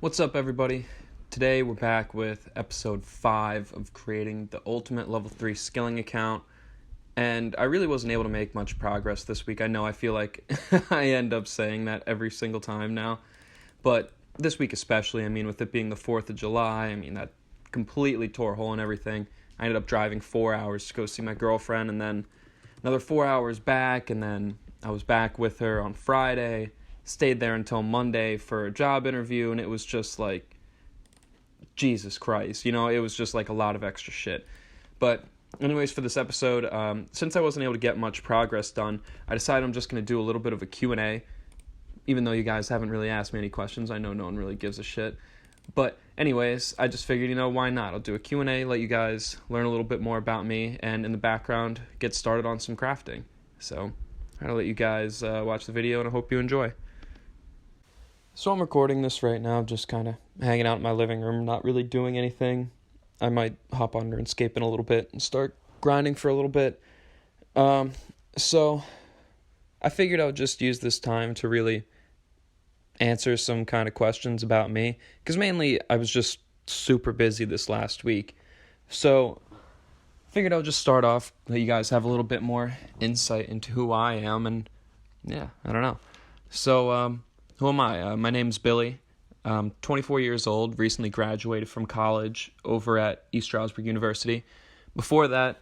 What's up, everybody? Today we're back with episode 5 of creating the ultimate level 3 skilling account, and I really wasn't able to make much progress this week. I feel like I end up saying that every single time now, but this week especially, with it being the 4th of July, that completely tore a hole in everything. I ended up driving 4 hours to go see my girlfriend, and then another 4 hours back, and then I was back with her on Friday, stayed there until Monday for a job interview, and it was just like, Jesus Christ, it was just like a lot of extra shit. But anyways, for this episode, since I wasn't able to get much progress done, I decided I'm just going to do a little bit of a Q&A, even though you guys haven't really asked me any questions. I know no one really gives a shit. But anyways, I just figured, why not? I'll do a Q&A, let you guys learn a little bit more about me, and in the background, get started on some crafting. So I'll let you guys watch the video, and I hope you enjoy. So I'm recording this right now, just kind of hanging out in my living room, not really doing anything. I might hop on Runescape in a little bit and start grinding for a little bit. So I figured I would just use this time to really answer some kind of questions about me, because mainly I was just super busy this last week. So I figured I would just start off, let you guys have a little bit more insight into who I am, and yeah, I don't know. So, who am I? My name's Billy. I'm 24 years old, recently graduated from college over at East Stroudsburg University. Before that,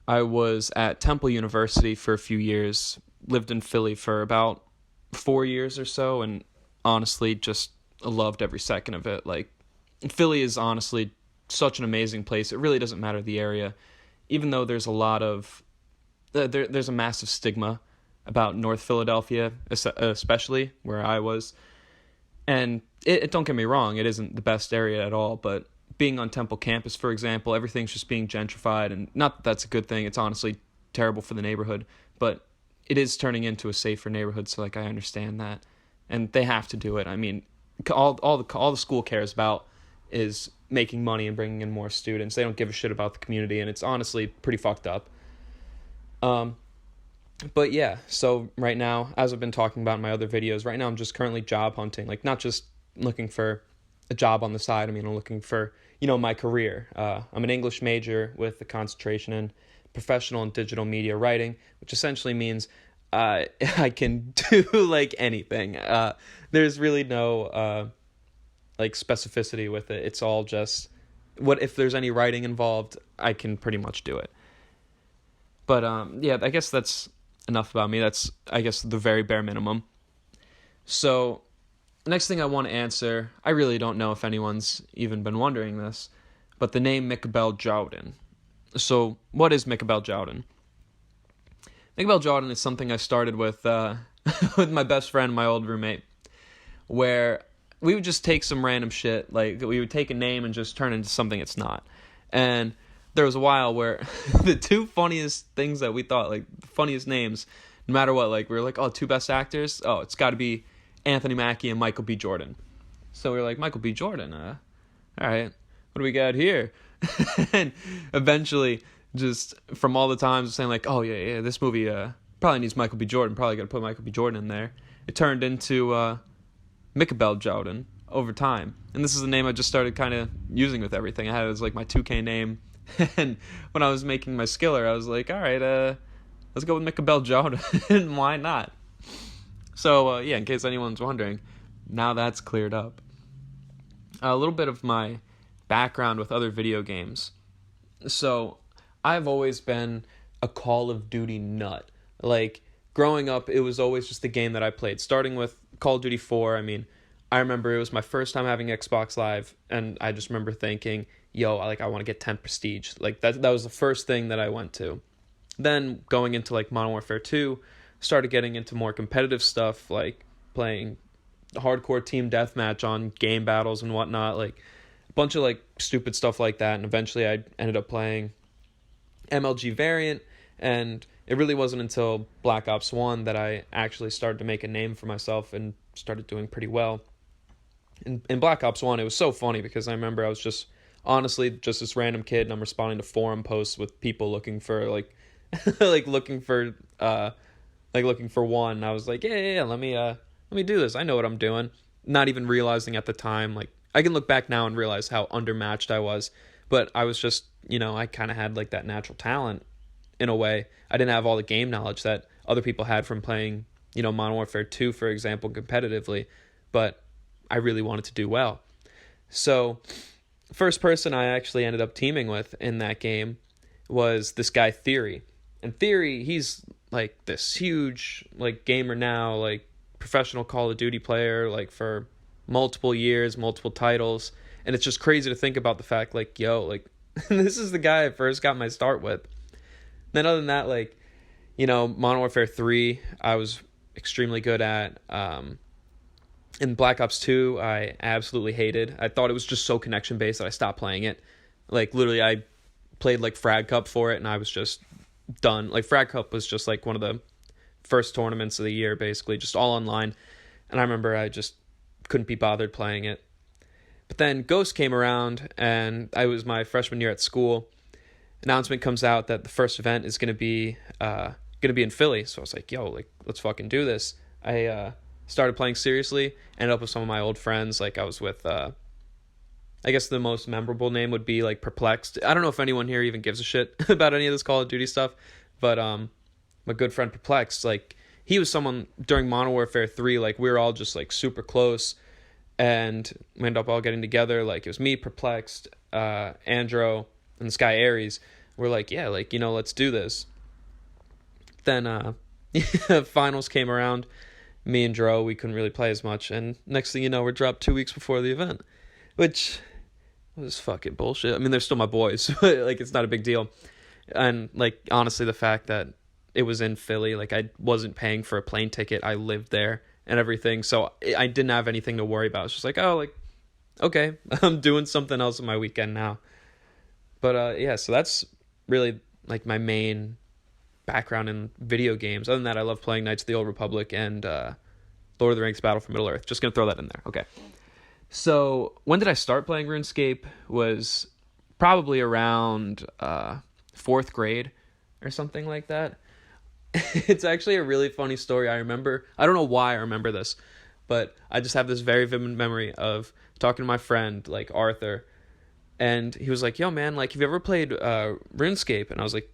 I was at Temple University for a few years, lived in Philly for about 4 years or so, and honestly just loved every second of it. Like, Philly is honestly such an amazing place. It really doesn't matter the area, even though there's a lot of, there's a massive stigma about North Philadelphia, especially where I was. And it don't get me wrong, it isn't the best area at all, but being on Temple campus, for example, everything's just being gentrified, and not that that's a good thing, it's honestly terrible for the neighborhood, but it is turning into a safer neighborhood, so I understand that. And they have to do it. All the school cares about is making money and bringing in more students. They don't give a shit about the community, and it's honestly pretty fucked up. But yeah, so right now, as I've been talking about in my other videos, right now I'm just currently job hunting, not just looking for a job on the side. I'm looking for, my career. I'm an English major with a concentration in professional and digital media writing, which essentially means I can do anything. There's really no specificity with it. It's all just what if there's any writing involved, I can pretty much do it. But yeah, I guess that's enough about me. That's, I guess, the very bare minimum. So, next thing I want to answer, I really don't know if anyone's even been wondering this, but the name Michabel Jowden. So, what is Michabel Jowden? Michabel Jowden is something I started with with my best friend, my old roommate, where we would just take some random shit, we would take a name and just turn it into something it's not. And there was a while where the two funniest things that we thought, the funniest names, no matter what, we were oh, two best actors? Oh, it's got to be Anthony Mackie and Michael B. Jordan. So we were like, Michael B. Jordan, all right, what do we got here? And eventually, just from all the times saying oh, yeah, this movie probably needs Michael B. Jordan, probably got to put Michael B. Jordan in there, it turned into Michabel Jowden over time. And this is the name I just started kind of using with everything. I had it as my 2K name. And when I was making my skiller, I was like, all right, let's go with Michabel Jowden. Why not? So, yeah, in case anyone's wondering, now that's cleared up. A little bit of my background with other video games. So, I've always been a Call of Duty nut. Growing up, it was always just the game that I played. Starting with Call of Duty 4, I remember it was my first time having Xbox Live, and I just remember thinking, yo, I want to get 10 Prestige. That was the first thing that I went to. Then going into Modern Warfare 2, started getting into more competitive stuff, playing hardcore team deathmatch on game battles and whatnot, a bunch of stupid stuff like that. And eventually I ended up playing MLG Variant, and it really wasn't until Black Ops 1 that I actually started to make a name for myself and started doing pretty well. In Black Ops 1, it was so funny because I remember I was just honestly just this random kid, and I'm responding to forum posts with people looking for looking for one. And I was like, yeah, let me do this. I know what I'm doing. not even realizing at the time, like, I can look back now and realize how undermatched I was, but I was just, I kind of had like that natural talent in a way. I didn't have all the game knowledge that other people had from playing, Modern Warfare 2, for example, competitively, but I really wanted to do well. So, first person I actually ended up teaming with in that game was this guy Theory. And Theory, he's like this huge like gamer now, like professional Call of Duty player, like for multiple years, multiple titles. And it's just crazy to think about the fact, like, like this is the guy I first got my start with. Then other than that, like, Modern Warfare 3, I was extremely good at. In Black Ops 2, I absolutely hated. I thought it was just so connection-based that I stopped playing it. Like, literally, I played, like, Frag Cup for it, and I was just done. Like, Frag Cup was just, like, one of the first tournaments of the year, basically, just all online. And I remember I just couldn't be bothered playing it. But then Ghost came around, and I was my freshman year at school. Announcement comes out that the first event is going to be in Philly. So I was like, like, let's fucking do this. I started playing seriously, ended up with some of my old friends. Like, I was with, I guess the most memorable name would be, like, Perplexed. I don't know if anyone here even gives a shit about any of this Call of Duty stuff, but my good friend Perplexed, like, he was someone during Modern Warfare 3, like, we were all just, like, super close, and we ended up all getting together. Like, it was me, Perplexed, Andro, and this guy Ares. We're like, yeah, like, let's do this. Then finals came around. Me and Dro, we couldn't really play as much, and next thing you know, we're dropped 2 weeks before the event, which was fucking bullshit. I mean, they're still my boys, but, like, it's not a big deal. And, like, honestly, the fact that it was in Philly, like, I wasn't paying for a plane ticket, I lived there and everything, so I didn't have anything to worry about. It's just like, oh, like, okay, I'm doing something else on my weekend now. But yeah, so that's really, like, my main background in video games. Other than that, I love playing Knights of the Old Republic and Lord of the Rings Battle for Middle-earth. Just gonna throw that in there. Okay. So when did I start playing RuneScape? Was probably around 4th grade or something like that. It's actually a really funny story. I remember, I don't know why I remember this, but I just have this very vivid memory of talking to my friend, like Arthur, and he was like, yo, man, like, have you ever played RuneScape? And I was like,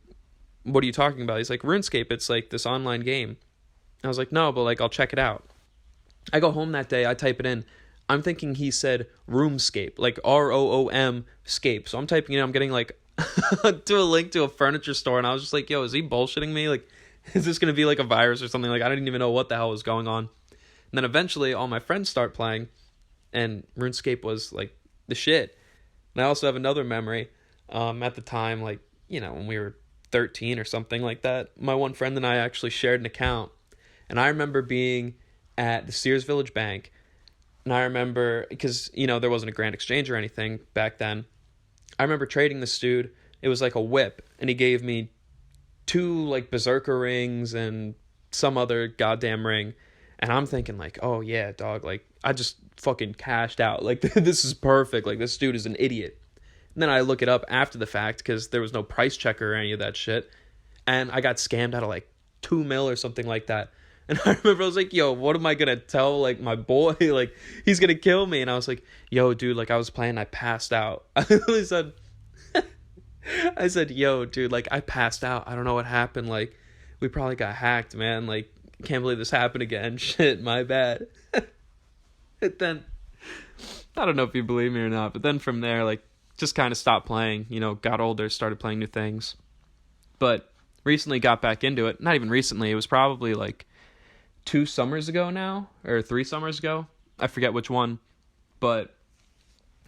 what are you talking about? He's like, RuneScape, it's like this online game. I was like, no, but, like, I'll check it out. I go home that day, I type it in. I'm thinking he said Roomscape, like ROOM scape. So I'm typing it in, I'm getting, like, to a link to a furniture store, and I was just like, yo, is he bullshitting me? Like, is this going to be like a virus or something? Like, I didn't even know what the hell was going on. And then eventually all my friends start playing, and RuneScape was, like, the shit. And I also have another memory at the time, like, when we were 13 or something like that. My one friend and I actually shared an account, and I remember being at the Sears Village Bank, and I remember, because, there wasn't a Grand Exchange or anything back then, I remember trading this dude. It was like a whip, and he gave me 2, like, Berserker rings and some other goddamn ring, and I'm thinking, like, oh yeah, dog, like, I just fucking cashed out, like, this is perfect, like, this dude is an idiot. And then I look it up after the fact, because there was no price checker or any of that shit, and I got scammed out of, like, $2 million or something like that. And I remember I was like, yo, what am I gonna tell, like, my boy? Like, he's gonna kill me. And I was like, yo, dude, like, I was playing, I passed out. I literally said, yo, dude, like, I passed out. I don't know what happened. Like, we probably got hacked, man. Like, can't believe this happened again. Shit, my bad. And then, I don't know if you believe me or not, but then from there, like, just kind of stopped playing, got older, started playing new things. But recently got back into it. Not even recently. It was probably, like, 2 summers ago now, or 3 summers ago. I forget which one. But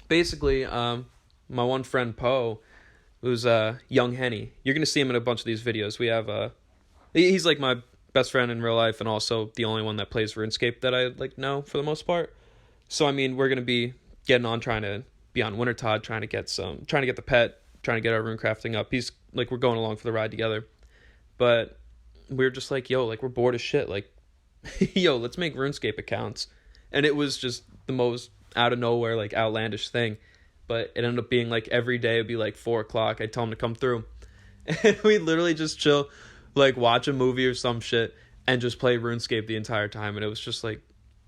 basically, my one friend, Poe, who's Young Henny. You're going to see him in a bunch of these videos. We have, he's, like, my best friend in real life, and also the only one that plays RuneScape that I, like, know for the most part. So, I mean, we're going to be getting on, trying to be on Wintertod, trying to get the pet, trying to get our rune crafting up. He's, like, we're going along for the ride together. But we're just like, yo, like, we're bored as shit. Like, yo, let's make RuneScape accounts. And it was just the most out of nowhere, like, outlandish thing. But it ended up being, like, every day it'd be, like, 4 o'clock. I'd tell him to come through. And we'd literally just chill, like, watch a movie or some shit, and just play RuneScape the entire time. And it was just, like,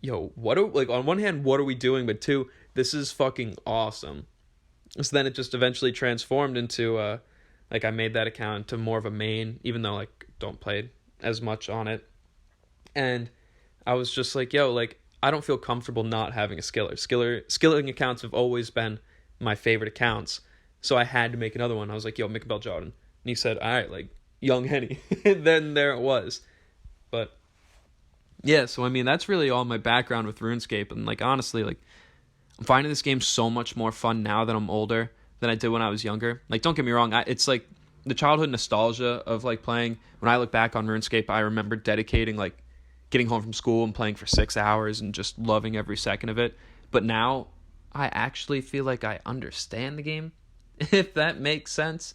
yo, like, on one hand, what are we doing? But two, this is fucking awesome. So then it just eventually transformed into, like, I made that account to more of a main, even though, like, don't play as much on it. And I was just like, yo, like, I don't feel comfortable not having a skilling accounts have always been my favorite accounts. So I had to make another one. I was like, yo, make a Bell Jordan. And he said, all right, like, Young Henny. Then there it was. But yeah, so I mean, that's really all my background with RuneScape. And like, honestly, like, I'm finding this game so much more fun now that I'm older than I did when I was younger. Like, don't get me wrong, it's like the childhood nostalgia of like playing. When I look back on RuneScape, I remember dedicating, like, getting home from school and playing for 6 hours and just loving every second of it. But now I actually feel like I understand the game, if that makes sense.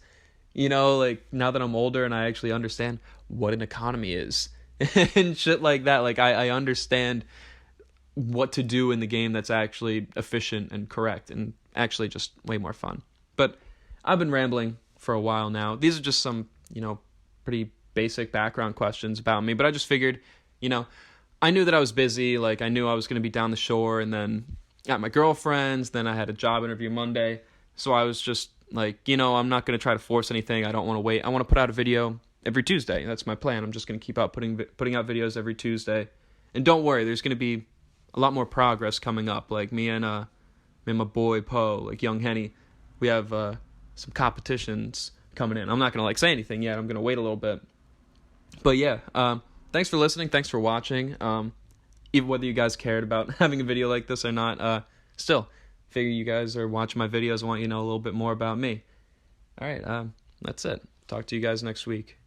You know, like, now that I'm older and I actually understand what an economy is and shit like that. Like, I understand what to do in the game that's actually efficient and correct and actually just way more fun. But I've been rambling for a while now. These are just some, you know, pretty basic background questions about me, but I just figured, you know, I knew that I was busy. Like, I knew I was going to be down the shore and then at my girlfriend's. Then I had a job interview Monday. So I was just like, you know, I'm not going to try to force anything. I don't want to wait. I want to put out a video every Tuesday. That's my plan. I'm just going to keep out putting out videos every Tuesday. And don't worry, there's going to be a lot more progress coming up. Like, me and my boy Poe, like Young Henny, we have some competitions coming in. I'm not going to, like, say anything yet. I'm going to wait a little bit. But yeah, thanks for listening. Thanks for watching. Even whether you guys cared about having a video like this or not, still, figure you guys are watching my videos. I want you to know a little bit more about me. All right, that's it. Talk to you guys next week.